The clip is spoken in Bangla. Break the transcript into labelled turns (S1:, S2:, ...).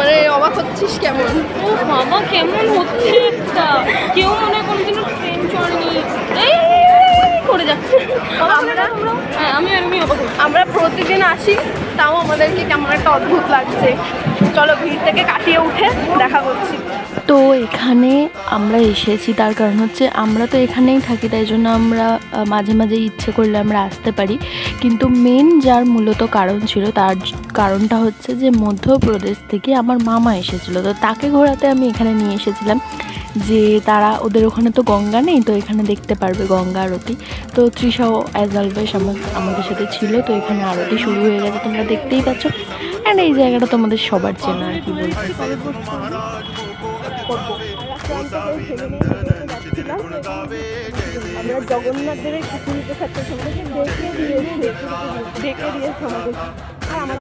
S1: মানে অবাক হচ্ছিস কেমন?
S2: ও বাবা কেমন হচ্ছে একটা, কেউ মনে হয় কোনোদিনও ট্রেন চড়েনি, এই করে যাচ্ছে। হ্যাঁ আমি অবাক হচ্ছি।
S1: আমরা প্রতিদিন আসি, তাও আমাদেরকে কেমন একটা অদ্ভুত লাগছে। চলো ভিড় থেকে কাটিয়ে উঠে দেখা করছি।
S3: তো এখানে আমরা এসেছি তার কারণ হচ্ছে আমরা তো এখানেই থাকি, তাই জন্য আমরা মাঝে মাঝে ইচ্ছে করলে আমরা আসতে পারি। কিন্তু মেন যার মূলত কারণ ছিল, তার কারণটা হচ্ছে যে মধ্যপ্রদেশ থেকে আমার মামা এসেছিলো, তো তাকে ঘোরাতে আমি এখানে নিয়ে এসেছিলাম। যে তারা ওদের ওখানে তো গঙ্গা নেই, তো এখানে দেখতে পারবে গঙ্গা আরতি। তো তৃষাও অ্যাজ অলওয়েজ আমাদের সাথে ছিল। তো এখানে আরতি শুরু হয়ে গেছে, তোমরা দেখতেই পাচ্ছ। অ্যান্ড এই জায়গাটা তোমাদের সবার চেনা আর কি বলছি।
S1: আমরা জগন্নাথ দেবের খিচুড়ি প্রসাদটা সবাইকে ডেকে দিয়েছে আমাদের।